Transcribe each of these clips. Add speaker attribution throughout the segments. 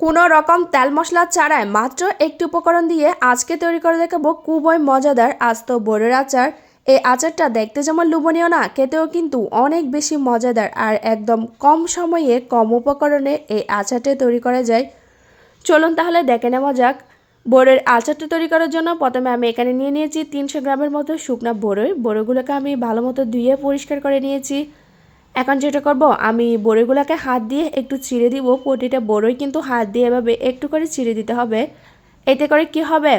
Speaker 1: কোনো রকম তেল মশলা ছাড়াই মাত্র একটি উপকরণ দিয়ে আজকে তৈরি করে দেখাবো খুবই মজাদার আস্ত বড়ের আচার। এই আচারটা দেখতে যেমন লোভনীয় না, খেতেও কিন্তু অনেক বেশি মজাদার আর একদম কম সময়ে কম উপকরণে এই আচারটা তৈরি করা যায়। চলুন তাহলে দেখে নেওয়া যাক। বড়ের আচারটা তৈরি করার জন্য প্রথমে আমি এখানে নিয়ে নিয়েছি 300 গ্রামের মতো শুকনা বড়ইগুলোকে আমি ভালো মতো ধুয়ে পরিষ্কার করে নিয়েছি। এখন যেটা করব, আমি বড়িগুলোকে হাত দিয়ে একটু চিড়ে দিব। প্রতিটা বড়ই কিন্তু হাত দিয়ে এভাবে একটু করে চিড়ে দিতে হবে। এতে করে কি হবে,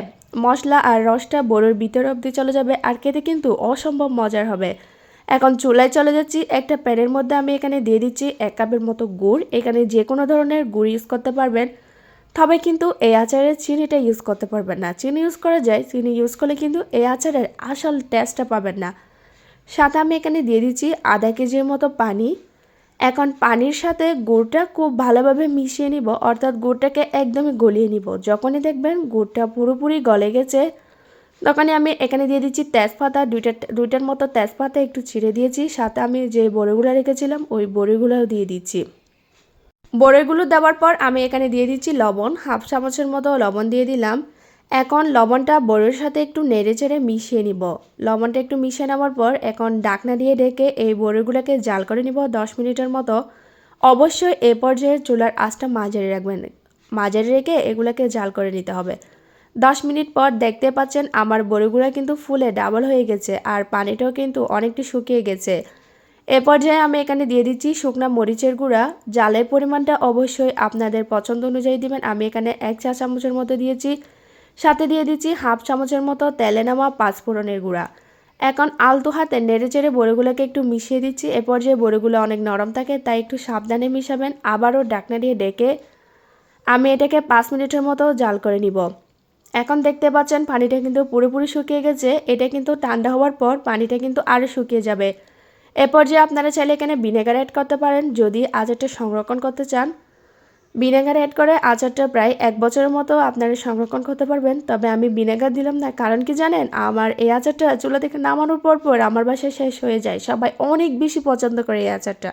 Speaker 1: মশলা আর রসটা বড়ির ভিতর অবধি চলে যাবে আর খেতে কিন্তু অসম্ভব মজার হবে। এখন চুলায় চলে যাচ্ছি। একটা প্যানের মধ্যে আমি এখানে দিয়ে দিচ্ছি 1 কাপের মতো গুড়। এখানে যে কোনো ধরনের গুড় ইউজ করতে পারবেন, তবে কিন্তু এই আচারের চিনিটা ইউজ করতে পারবেন না। চিনি ইউজ করা যায়, চিনি ইউজ করলে কিন্তু এই আচারের আসল টেস্টটা পাবেন না। সাথে আমি এখানে দিয়ে দিচ্ছি আধা কেজির মতো পানি। এখন পানির সাথে গুড়টা খুব ভালোভাবে মিশিয়ে নিব, অর্থাৎ গুড়টাকে একদমই গলিয়ে নিব। যখনই দেখবেন গুড়টা পুরোপুরি গলে গেছে, তখনই আমি এখানে দিয়ে দিচ্ছি তেজপাতা, দুইটার মতো তেজপাতা একটু ছিঁড়ে দিয়েছি। সাথে আমি যে বড়িগুলো রেখেছিলাম ওই বড়িগুলোও দিয়ে দিচ্ছি। বড়িগুলো দেওয়ার পর আমি এখানে দিয়ে দিচ্ছি লবণ, 1/2 চামচের মতো লবণ দিয়ে দিলাম। এখন লবণটা বড়ির সাথে একটু নেড়ে চেড়ে মিশিয়ে নিব। লবণটা একটু মিশিয়ে নেওয়ার পর এখন ঢাকনা দিয়ে ঢেকে এই বড়িগুলোকে জাল করে নিব 10 মিনিটের মতো। অবশ্যই এ পর্যায়ে চুলার আঁচটা মাঝারি রাখবেন, মাঝারি রেখে এগুলোকে জাল করে নিতে হবে। 10 মিনিট পর দেখতে পাচ্ছেন আমার বড়িগুলো কিন্তু ফুলে ডাবল হয়ে গেছে আর পানিটাও কিন্তু অনেকটা শুকিয়ে গেছে। এ পর্যায়ে আমি এখানে দিয়ে দিচ্ছি শুকনা মরিচের গুঁড়া। জালের পরিমাণটা অবশ্যই আপনাদের পছন্দ অনুযায়ী দিবেন। আমি এখানে 1 চা চামচের মতো দিয়েছি। সাথে দিয়ে দিচ্ছি 1/2 চামচের মতো তেলে নেওয়া পাঁচফোড়নের গুঁড়া। এখন আলতো হাতে নেড়েচেড়ে বড়িগুলোকে একটু মিশিয়ে দিচ্ছি। এ পর্যায়ে বড়িগুলো অনেক নরম থাকে, তাই একটু সাবধানে মিশাবেন। আবারও ঢাকনা দিয়ে ডেকে আমি এটাকে 5 মিনিটের মতো জাল করে নিব। এখন দেখতে পাচ্ছেন পানিটা কিন্তু পুরোপুরি শুকিয়ে গেছে। এটা কিন্তু ঠান্ডা হওয়ার পর পানিটা কিন্তু আরও শুকিয়ে যাবে। এ পর্যায়ে আপনারা চাইলে এখানে ভিনেগার অ্যাড করতে পারেন যদি আচারটা সংরক্ষণ করতে চান। ভিনেগার অ্যাড করে আচারটা প্রায় 1 বছরের মতো আপনারা সংরক্ষণ করতে পারবেন। তবে আমি ভিনেগার দিলাম না, কারণ কি জানেন, আমার এই আচারটা চুলা থেকে নামানোর পর আমার বাসায় শেষ হয়ে যায়। সবাই অনেক বেশি পছন্দ করে এই আচারটা।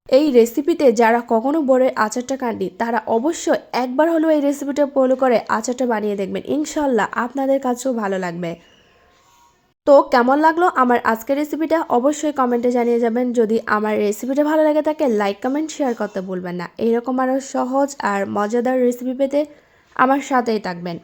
Speaker 1: এই রেসিপিতে যারা কখনো বড়ের আচারটা খাননি তারা অবশ্যই একবার হলেও এই রেসিপিটা ফলো করে আচারটা বানিয়ে দেখবেন। ইনশাল্লাহ আপনাদের কাছেও ভালো লাগবে। তো কেমন লাগলো আমার আজকের রেসিপিটা অবশ্যই কমেন্টে জানিয়ে যাবেন। যদি আমার রেসিপিটা ভালো লাগে থাকে লাইক কমেন্ট শেয়ার করতে ভুলবেন না। এইরকম আরও সহজ আর মজাদার রেসিপি পেতে আমার সাথেই থাকবেন।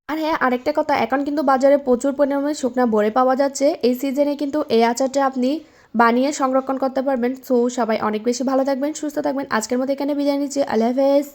Speaker 1: আর হ্যাঁ, আরেকটা কথা, এখন কিন্তু বাজারে প্রচুর পরিমাণে শুকনা বড়ি পাওয়া যাচ্ছে। এই সিজনে কিন্তু এই আচারটা আপনি বানিয়ে সংরক্ষণ করতে পারবেন। সো সবাই অনেক বেশি ভালো থাকবেন, সুস্থ থাকবেন। আজকের মতো এখানে বিদায় নিচ্ছি। আল্লাহ হাফেজ।